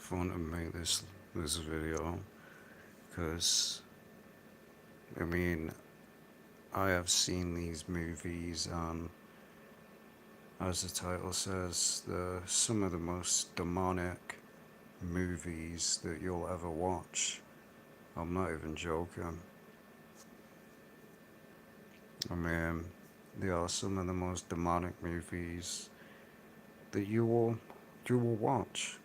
fun to make this video because I mean I have seen these movies and as the title says, they're some of the most demonic movies that you'll ever watch. I'm not even joking. I mean, they are some of the most demonic movies that you will watch.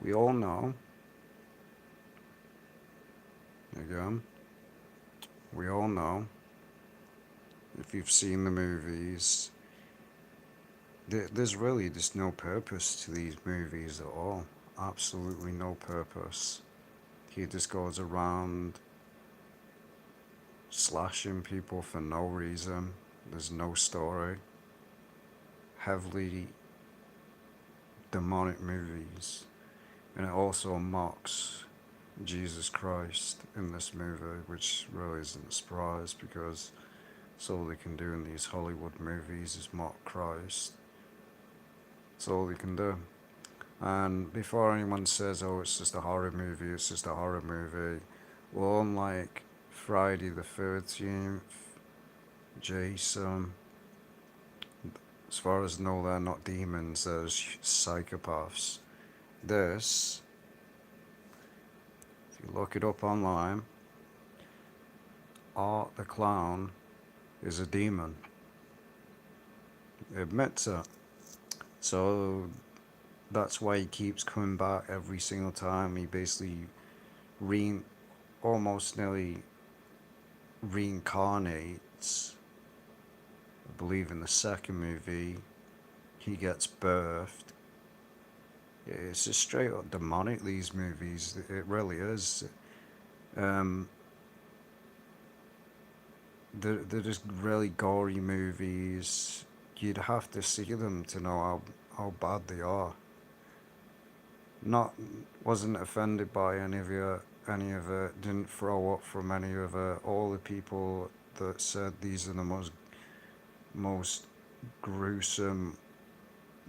We all know, again, we all know if you've seen the movies, there's really just no purpose to these movies at all. Absolutely no purpose. He just goes around slashing people for no reason. There's no story. Heavily demonic movies. And it also mocks Jesus Christ in this movie, which really isn't a surprise because it's all they can do in these Hollywood movies is mock Christ. That's all they can do. And before anyone says, oh, it's just a horror movie, it's just a horror movie, well, unlike Friday the 13th, Jason, as far as I know, they're not demons, they're psychopaths. This, if you look it up online, Art the Clown is a demon. He admits it. So that's why he keeps coming back every single time. He basically almost nearly reincarnates. I believe in the second movie, he gets birthed. It's just straight up demonic, these movies. It really is. Um, they're just really gory movies. You'd have to see them to know how bad they are. Not wasn't offended by any of it. Didn't throw up from any of it. All the people that said these are the most gruesome,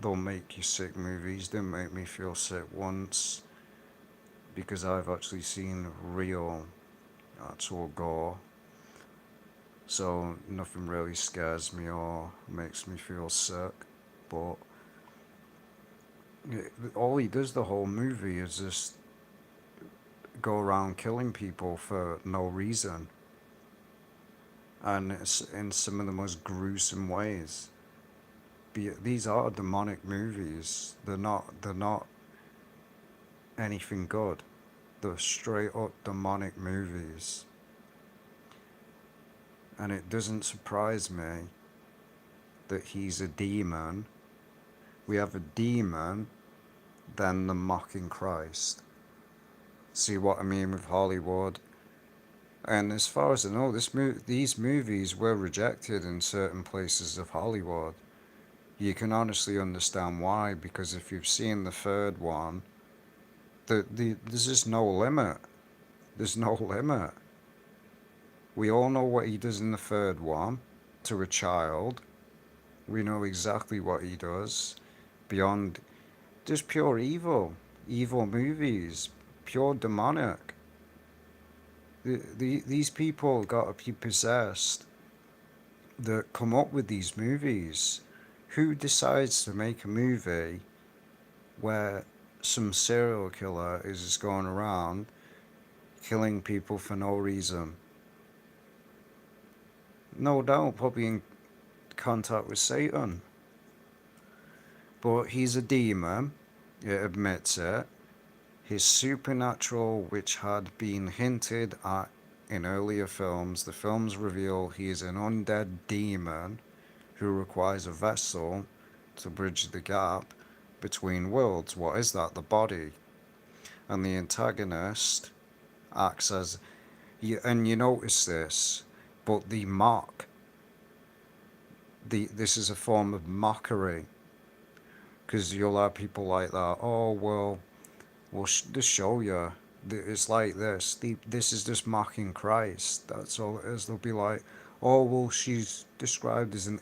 they'll make you sick movies didn't make me feel sick once because I've actually seen real actual gore. So nothing really scares me or makes me feel sick. But all he does the whole movie is just go around killing people for no reason. And it's in some of the most gruesome ways. These are demonic movies. They're not anything good. They're straight up demonic movies. And it doesn't surprise me that he's a demon. We have a demon, then the mocking Christ. See what I mean with Hollywood? And as far as I know, these movies were rejected in certain places of Hollywood. You can honestly understand why, because if you've seen the third one, there's just no limit. There's no limit. We all know what he does in the third one to a child. We know exactly what he does beyond just pure evil. Evil movies, pure demonic. These people got to be possessed that come up with these movies. Who decides to make a movie where some serial killer is just going around killing people for no reason? No doubt, probably in contact with Satan. But he's a demon, it admits it. His supernatural, which had been hinted at in earlier films, the films reveal he is an undead demon who requires a vessel to bridge the gap between worlds. What is that? The body. And the antagonist acts as, and you notice this, but the mock, this is a form of mockery, because you'll have people like that. Oh well, we'll just show you. It's like this. This is just mocking Christ. That's all it is. They'll be like, oh well, she's described as an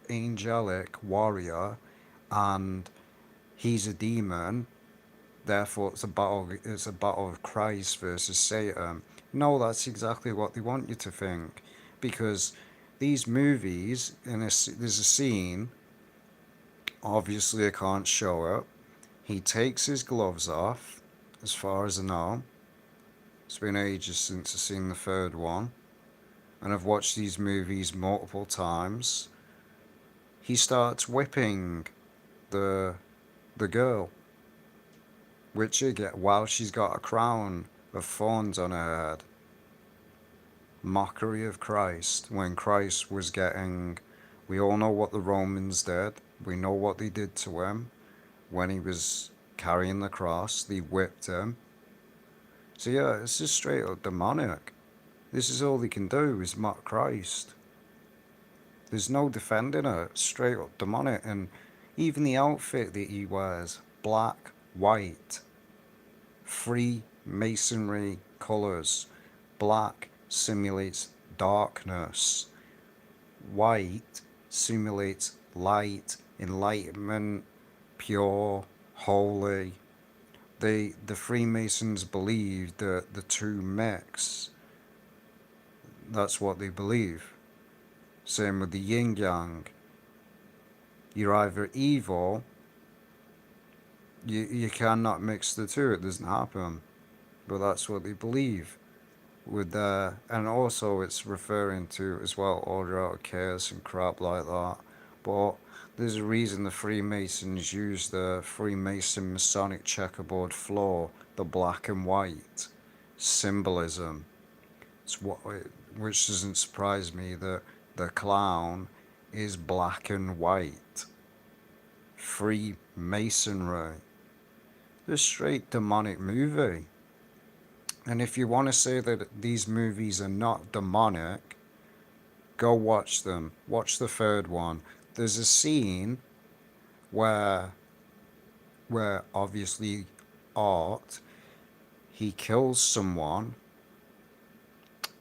angelic warrior, and he's a demon. Therefore, it's a battle. It's a battle of Christ versus Satan. No, that's exactly what they want you to think, because these movies, there's a scene. Obviously, I can't show it. He takes his gloves off, as far as I know. It's been ages since I've seen the third one, and I've watched these movies multiple times. He starts whipping the the girl, which again, while she's got a crown of thorns on her head. Mockery of Christ, when Christ was getting. We all know what the Romans did. We know what they did to him when he was carrying the cross. They whipped him. So yeah, it's just straight up demonic. This is all they can do is mock Christ. There's no defending it. Straight up demonic. And even the outfit that he wears, black, white, Freemasonry colours. Black simulates darkness. White simulates light, enlightenment, pure, holy. The Freemasons believe that the two mix. That's what they believe. Same with the yin yang. You're either evil. You cannot mix the two. It doesn't happen. But that's what they believe. With and also it's referring to as well order out of chaos and crap like that. But there's a reason the Freemasons use the Freemason Masonic checkerboard floor, the black and white symbolism. It's what, which doesn't surprise me that the clown is black and white. Freemasonry. The straight demonic movie. And if you want to say that these movies are not demonic, go watch them. Watch the third one. There's a scene where obviously Art, he kills someone,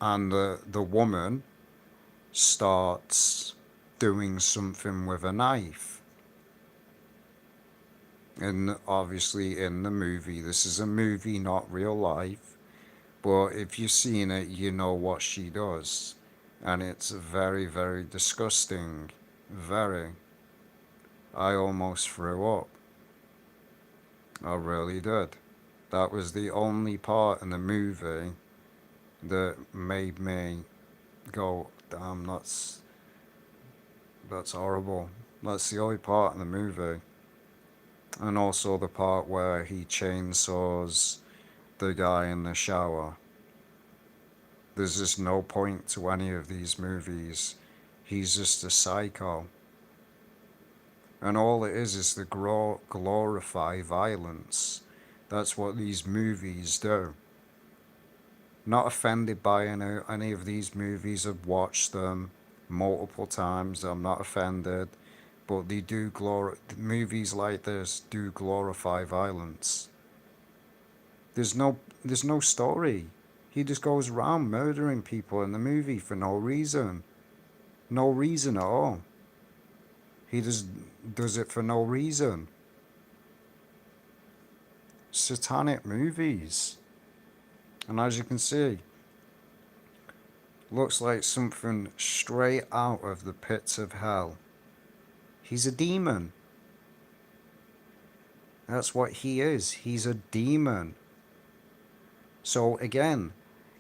and the woman starts doing something with a knife. And obviously in the movie, this is a movie, not real life. But if you've seen it, you know what she does. And it's very, very disgusting. Very. I almost threw up. I really did. That was the only part in the movie that made me go, damn, that's horrible. That's the only part in the movie. And also the part where he chainsaws the guy in the shower. There's just no point to any of these movies. He's just a psycho. And all it is to glorify violence. That's what these movies do. Not offended by any of these movies. I've watched them multiple times. I'm not offended. But they do movies like this do glorify violence. There's no story. He just goes around murdering people in the movie for no reason. No reason at all. He just does it for no reason. Satanic movies. And as you can see, looks like something straight out of the pits of hell. He's a demon. That's what he is. He's a demon. So again,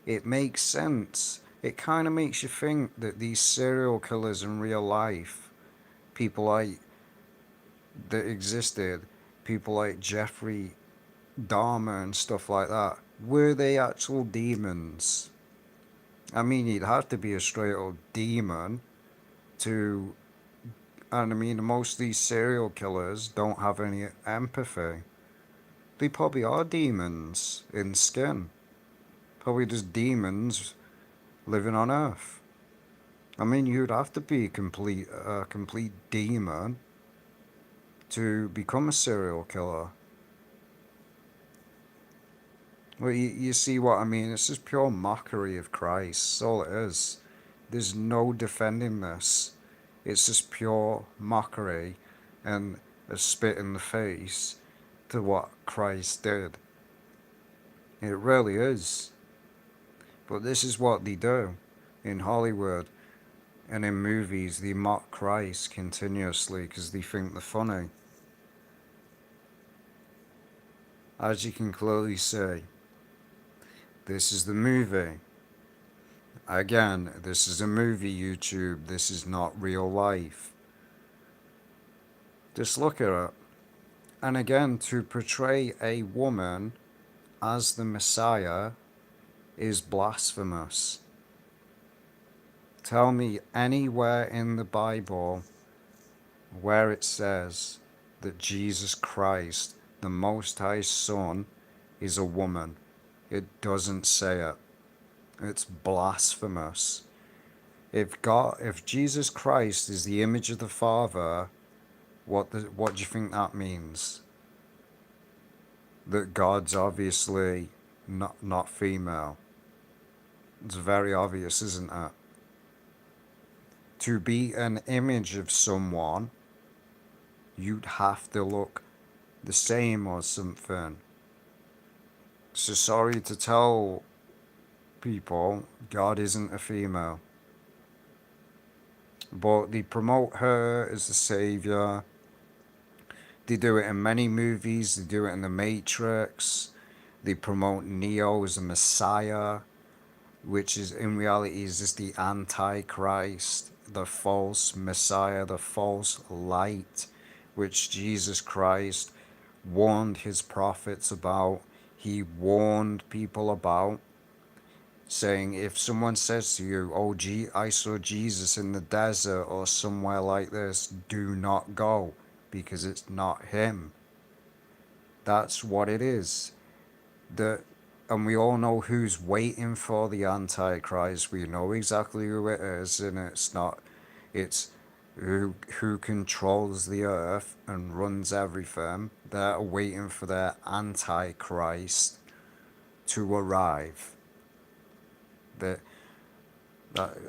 it makes sense. It kind of makes you think that these serial killers in real life, people like that existed, people like Jeffrey Dahmer and stuff like that, were they actual demons? I mean, you'd have to be a straight up demon to. And I mean, most of these serial killers don't have any empathy. They probably are demons in skin. Probably just demons living on Earth. I mean, you'd have to be a complete demon to become a serial killer. Well, you see what I mean? It's just pure mockery of Christ. That's all it is. There's no defending this. It's just pure mockery and a spit in the face to what Christ did. It really is. But this is what they do in Hollywood and in movies. They mock Christ continuously because they think they're funny. As you can clearly see, this is the movie. Again, this is a movie, YouTube. This is not real life. Just look at it. And again, to portray a woman as the Messiah is blasphemous. Tell me anywhere in the Bible where it says that Jesus Christ, the Most High Son, is a woman. It doesn't say it. It's blasphemous. If Jesus Christ is the image of the Father, what do you think that means? That God's obviously not female. It's very obvious, isn't it? To be an image of someone, you'd have to look the same or something. So sorry to tell people, God isn't a female. But they promote her as the savior. They do it in many movies. They do it in The Matrix. They promote Neo as a messiah, which is in reality is just the Antichrist, the false messiah, the false light, which Jesus Christ warned his prophets about. He warned people about, saying if someone says to you, oh, I saw Jesus in the desert or somewhere like this, do not go, because it's not him. That's what it is. And we all know who's waiting for the Antichrist. We know exactly who it is, and it's who controls the earth and runs everything. They're waiting for their Antichrist to arrive.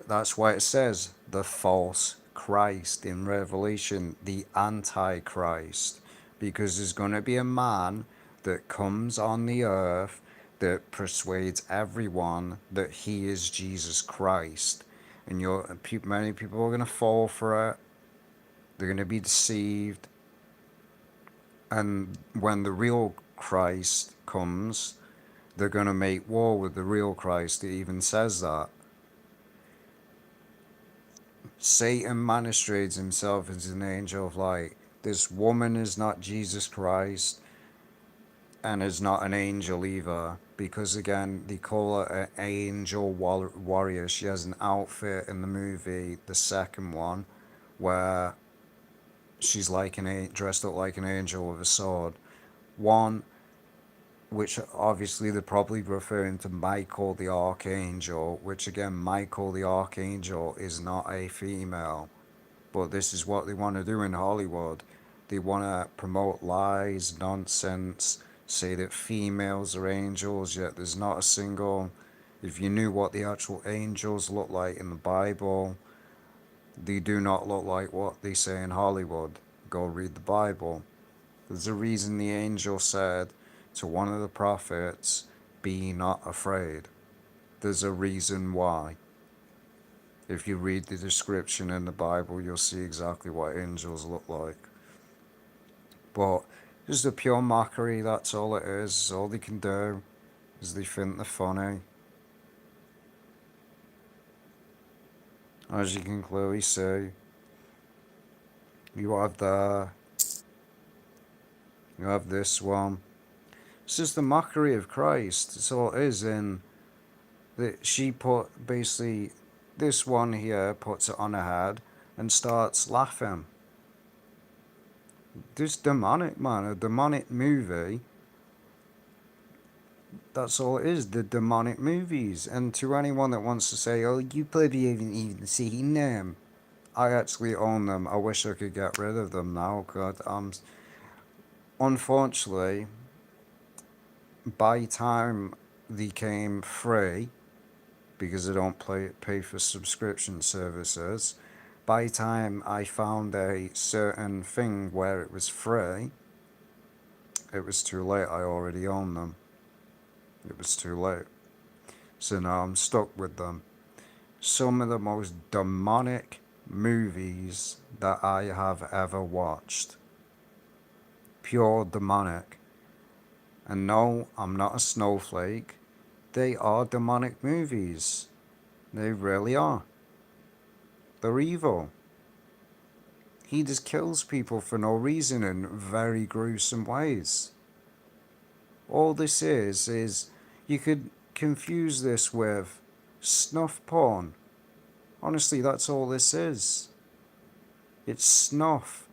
That's why it says the false Christ in Revelation, the Antichrist, because there's going to be a man that comes on the earth that persuades everyone that he is Jesus Christ, and many people are going to fall for it. They're going to be deceived, and when the real Christ comes, they're going to make war with the real Christ. It even says that. Satan masquerades himself as an angel of light. This woman is not Jesus Christ and is not an angel either, because again, they call her an angel warrior. She has an outfit in the movie, the second one, where she's like dressed up like an angel with a sword. One, which obviously they're probably referring to Michael the Archangel, which again, Michael the Archangel is not a female. But this is what they want to do in Hollywood. They want to promote lies, nonsense, say that females are angels, yet there's not a single. If you knew what the actual angels look like in the Bible, they do not look like what they say in Hollywood. Go read the Bible. There's a reason the angel said to one of the prophets, be not afraid. There's a reason why. If you read the description in the Bible, you'll see exactly what angels look like. But just a pure mockery, that's all it is. All they can do is they think they're funny. As you can clearly see, you have this one. It's just the mockery of Christ. That's all it is. And that she put basically this one here, puts it on her head and starts laughing. This demonic, man, a demonic movie. That's all it is, the demonic movies. And to anyone that wants to say, oh, you probably haven't even seen them, I actually own them. I wish I could get rid of them now. God, unfortunately, by the time they came free, because I don't pay for subscription services, by the time I found a certain thing where it was free, it was too late. I already owned them. It was too late. So now I'm stuck with them. Some of the most demonic movies that I have ever watched. Pure demonic. And no, I'm not a snowflake. They are demonic movies. They really are. They're evil. He just kills people for no reason in very gruesome ways. All this is you could confuse this with snuff porn. Honestly, that's all this is. It's snuff.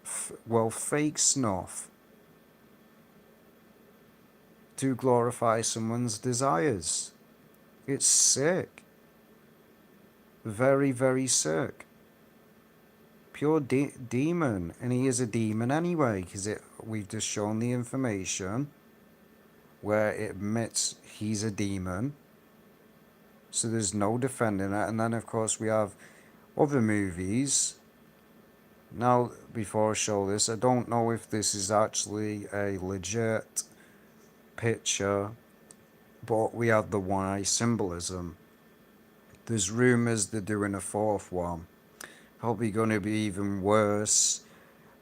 Well, fake snuff. To glorify someone's desires. It's sick. Very, very sick. Pure demon. And he is a demon anyway, because we've just shown the information where it admits he's a demon. So there's no defending it. And then, of course, we have other movies. Now, before I show this, I don't know if this is actually a legit picture, but we have the Y symbolism. There's rumours they're doing a fourth one. Probably going to be even worse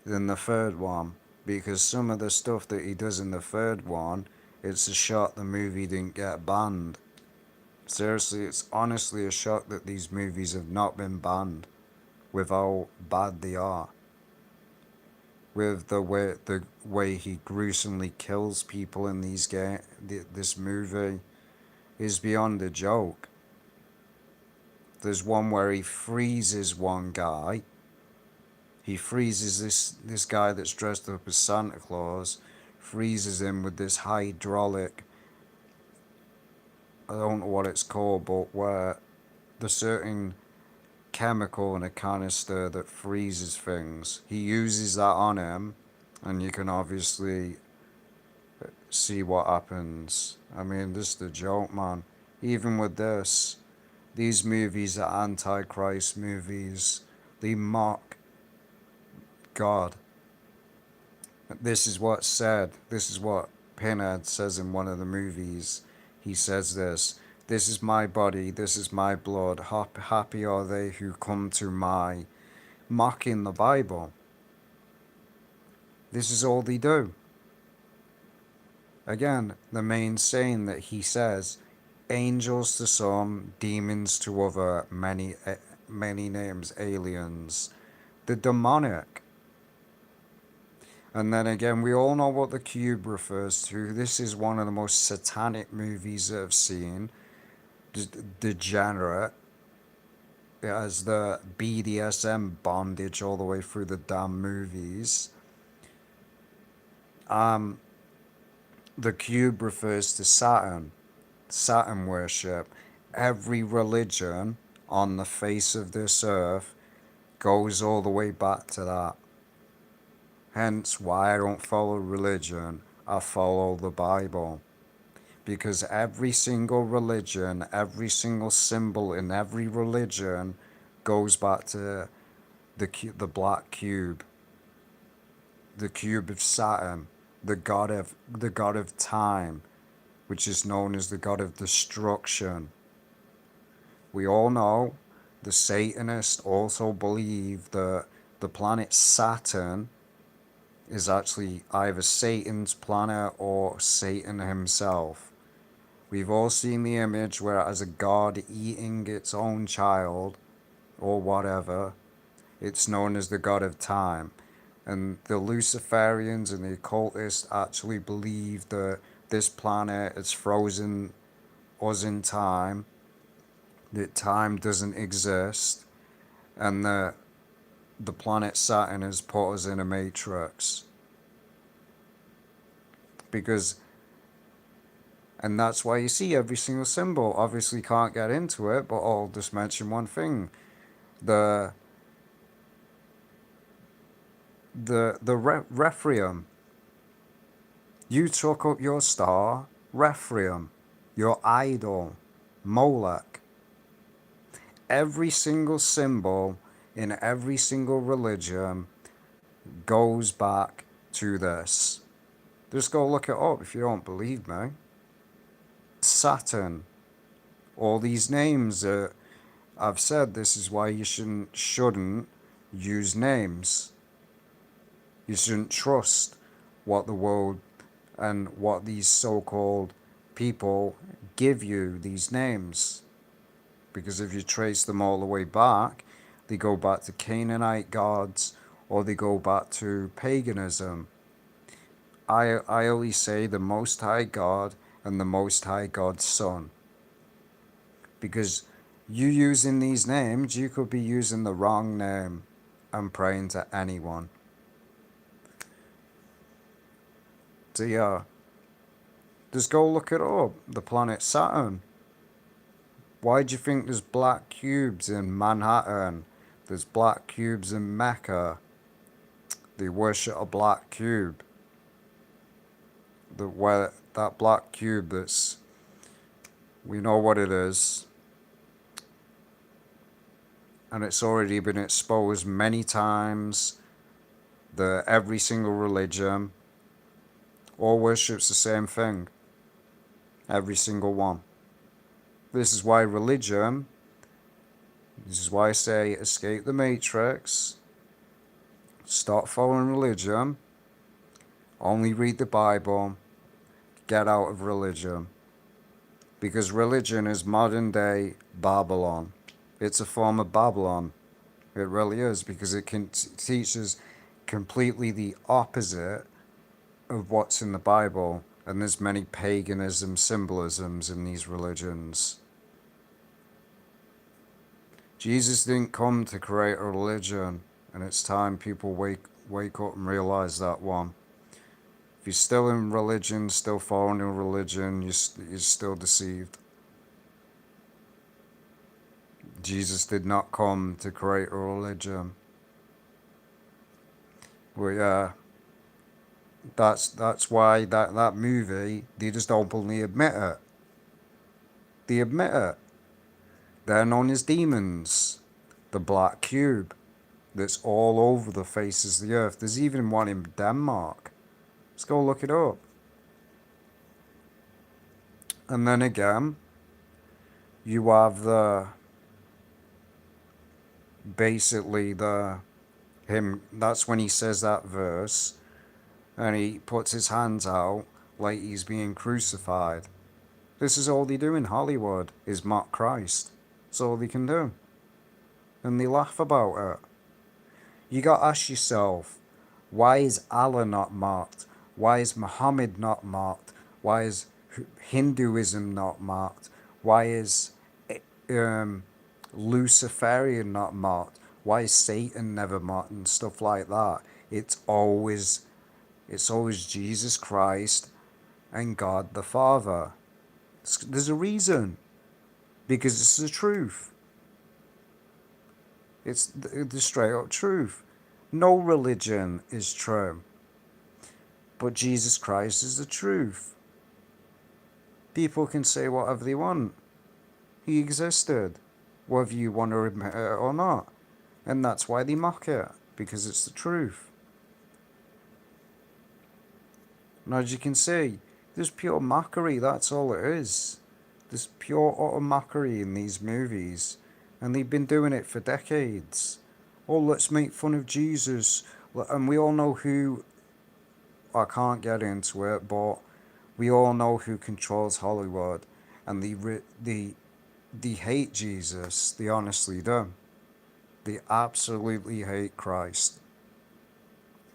than the third one, because some of the stuff that he does in the third one, it's a shock the movie didn't get banned. Seriously, it's honestly a shock that these movies have not been banned with how bad they are. With the way he gruesomely kills people in this movie is beyond a joke. There's one where he freezes one guy. He freezes this guy that's dressed up as Santa Claus, freezes him with this hydraulic, I don't know what it's called, but where the certain chemical in a canister that freezes things. He uses that on him, and you can obviously see what happens. I mean, this is the joke, man. Even with this, these movies are Antichrist movies. They mock God. This is what's said. This is what Pinhead says in one of the movies. He says this. This is my body, this is my blood. Happy are they who come to my... Mocking the Bible. This is all they do. Again, the main saying that he says, angels to some, demons to other, many names, aliens. The demonic. And then again, we all know what the cube refers to. This is one of the most satanic movies that I've seen. Degenerate. It has the BDSM bondage all the way through the damn movies. The cube refers to Saturn. Saturn worship. Every religion on the face of this earth goes all the way back to that. Hence why I don't follow religion, I follow the Bible. Because every single religion, every single symbol in every religion goes back to the black cube. The cube of Saturn, the god of time, which is known as the god of destruction. We all know the Satanists also believe that the planet Saturn is actually either Satan's planet or Satan himself. We've all seen the image where it has a god eating its own child or whatever. It's known as the god of time. And the Luciferians and the occultists actually believe that this planet is frozen us in time, that time doesn't exist, and that the planet Saturn has put us in a matrix. And that's why you see every single symbol. Obviously can't get into it, but I'll just mention one thing. The Rephraim. You took up your star, Rephraim, your idol, Molech. Every single symbol in every single religion goes back to this. Just go look it up if you don't believe me. Saturn. All these names that I've said, this is why you shouldn't use names. You shouldn't trust what the world and what these so-called people give you, these names. Because if you trace them all the way back, they go back to Canaanite gods or they go back to paganism. I only say the Most High God and the Most High God's Son. Because you using these names, you could be using the wrong name and praying to anyone. So yeah, just go look it up. The planet Saturn. Why do you think there's black cubes in Manhattan? There's black cubes in Mecca. They worship a black cube. That black cube that's, we know what it is. And it's already been exposed many times. Every single religion all worships the same thing. Every single one. This is why I say escape the matrix. Stop following religion. Only read the Bible. Get out of religion. Because religion is modern day Babylon. It's a form of Babylon. It really is, because it teaches completely the opposite of what's in the Bible. And there's many paganism symbolisms in these religions. Jesus didn't come to create a religion, and it's time people wake up and realize that one. If you're still in religion, still following a religion, you're still deceived. Jesus did not come to create a religion. Well, yeah, that's why that movie, they just openly admit it. They admit it. They're known as demons. The black cube that's all over the faces of the earth. There's even one in Denmark. Let's go look it up. And then again, you have that's when he says that verse, and he puts his hands out like he's being crucified. This is all they do in Hollywood, is mock Christ. That's all they can do. And they laugh about it. You got to ask yourself, why is Allah not mocked? Why is Muhammad not mocked? Why is Hinduism not mocked? Why is Luciferian not mocked? Why is Satan never mocked and stuff like that? It's always Jesus Christ and God the Father. There's a reason. Because it's the truth. It's the straight up truth. No religion is true. But Jesus Christ is the truth. People can say whatever they want. He existed, whether you want to admit it or not. And that's why they mock it, because it's the truth. And as you can see, there's pure mockery, that's all it is. There's pure utter mockery in these movies. And they've been doing it for decades. Oh, let's make fun of Jesus. And we all know who, I can't get into it, but we all know who controls Hollywood. And they hate Jesus. They honestly do. They absolutely hate Christ.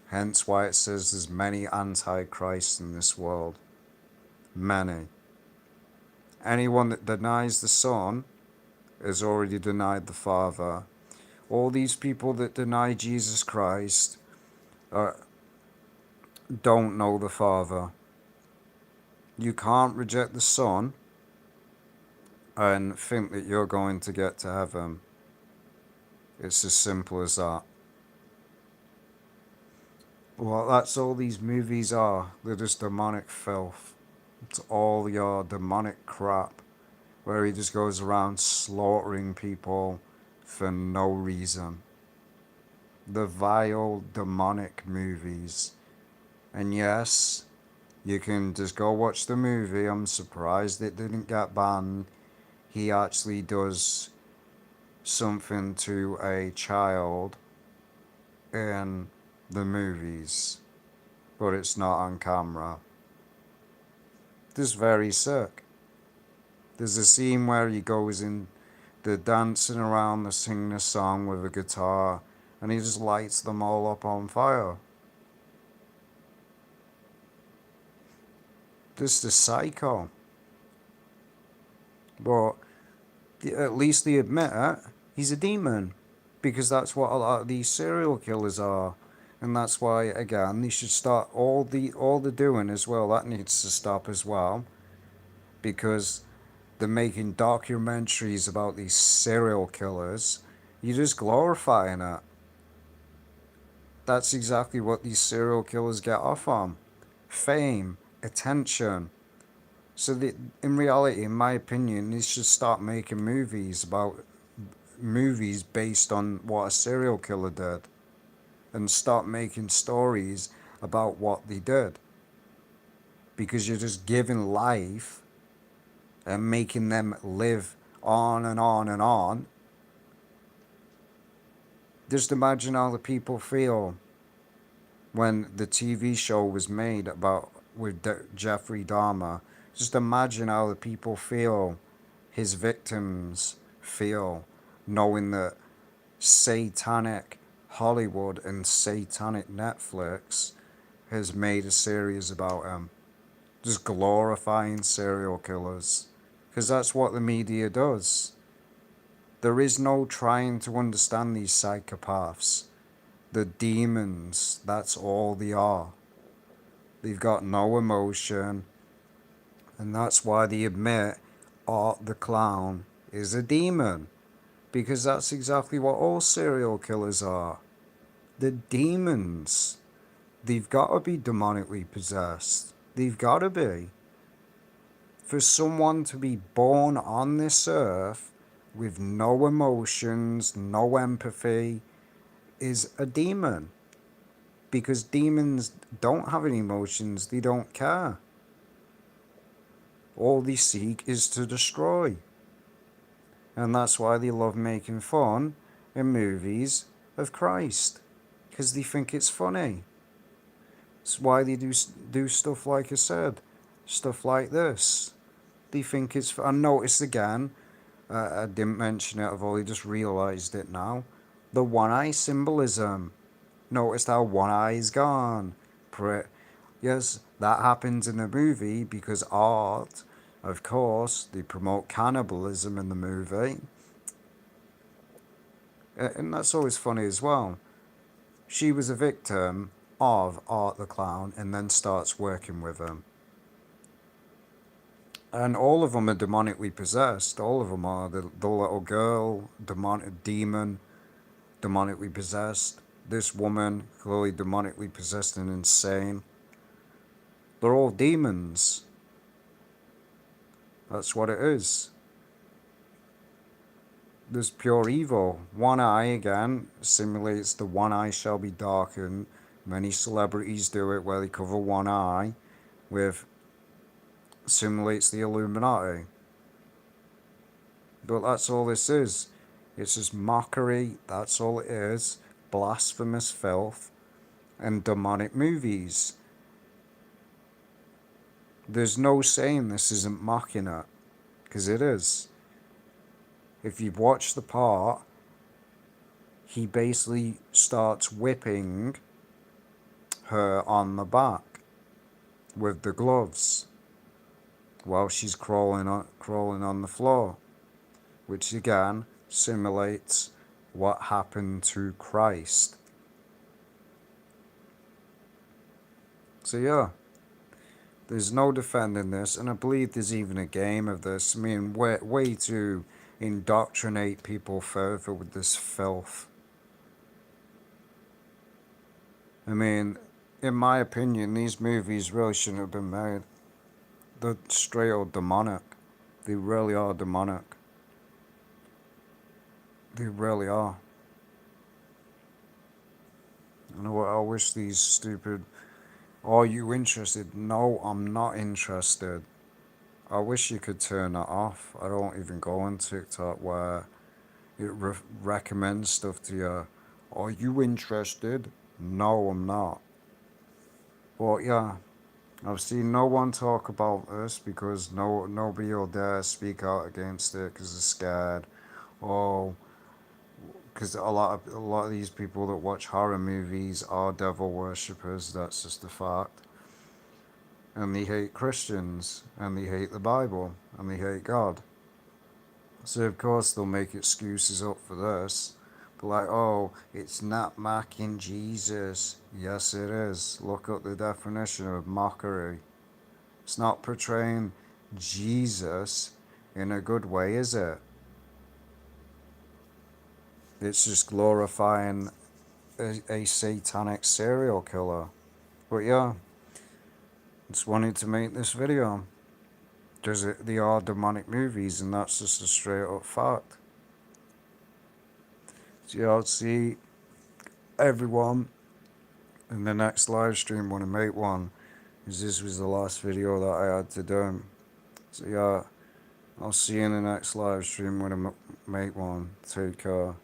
Hence why it says there's many antichrists in this world. Many. Anyone that denies the Son has already denied the Father. All these people that deny Jesus Christ don't know the Father. You can't reject the Son and think that you're going to get to heaven. It's as simple as that. Well, that's all these movies are. They're just demonic filth. It's all your demonic crap, where he just goes around slaughtering people for no reason. The vile, demonic movies. And yes, You can just go watch the movie. I'm surprised it didn't get banned. He actually does something to a child in the movies, but it's not on camera. This is very sick. There's a scene where he goes in, they're dancing around, they sing this song with a guitar, and he just lights them all up on fire. This is psycho. But at least they admit it. He's a demon. Because that's what a lot of these serial killers are. And that's why, again, they should start all they're doing as well. That needs to stop as well. Because they're making documentaries about these serial killers. You're just glorifying it. That's exactly what these serial killers get off on. Fame, attention. So in reality, in my opinion, they should start making movies based on what a serial killer did, and start making stories about what they did. Because you're just giving life and making them live on and on and on. Just imagine how the people feel when the TV show was made about with Jeffrey Dahmer. Just imagine how the people feel, his victims feel, knowing that satanic Hollywood and satanic Netflix has made a series about him. Just glorifying serial killers. Because that's what the media does. There is no trying to understand these psychopaths. The demons, that's all they are. They've got no emotion, and that's why they admit Art the Clown is a demon. Because that's exactly what all serial killers are. The demons. They've got to be demonically possessed. They've got to be. For someone to be born on this earth with no emotions, no empathy, is a demon. Because demons don't have any emotions, they don't care. All they seek is to destroy. And that's why they love making fun in movies of Christ. Because they think it's funny. It's why they do stuff like I said. Stuff like this. They think it's... I noticed again, I didn't mention it, I've only just realised it now. The one eye symbolism. Noticed how one eye is gone. Yes, that happens in the movie because art, of course, they promote cannibalism in the movie. And that's always funny as well. She was a victim of Art the Clown and then starts working with him. And all of them are demonically possessed. All of them are. The little girl, demon, demonically possessed. This woman, clearly demonically possessed and insane. They're all demons. That's what it is. There's pure evil. One eye, again, simulates the one eye shall be darkened. Many celebrities do it where they cover one eye with simulates the Illuminati. But that's all this is. It's just mockery, that's all it is. Blasphemous filth and demonic movies. There's no saying this isn't mocking it, because it is. If you've watched the part, he basically starts whipping her on the back with the gloves while she's crawling on the floor, which again simulates what happened to Christ. So yeah, there's no defending this, and I believe there's even a game of this. I mean, way to indoctrinate people further with this filth. I mean, in my opinion, these movies really shouldn't have been made. They're straight up demonic. They really are demonic. They really are. I wish these stupid Are you interested? No, I'm not interested. I wish you could turn that off. I don't even go on TikTok where it recommends stuff to you. Are you interested? No, I'm not. But yeah, I've seen no one talk about this because nobody will dare speak out against it because they're scared. Oh, because a lot of these people that watch horror movies are devil worshippers. That's just a fact. And they hate Christians, and they hate the Bible, and they hate God. So of course they'll make excuses up for this. But like, oh, it's not mocking Jesus. Yes, it is. Look up the definition of mockery. It's not portraying Jesus in a good way, is it? It's just glorifying a satanic serial killer. But yeah, just wanted to make this video. They are demonic movies, and that's just a straight up fact. So yeah, I'll see everyone in the next live stream when I make one, because this was the last video that I had to do. So yeah, I'll see you in the next live stream when I make one. Take care.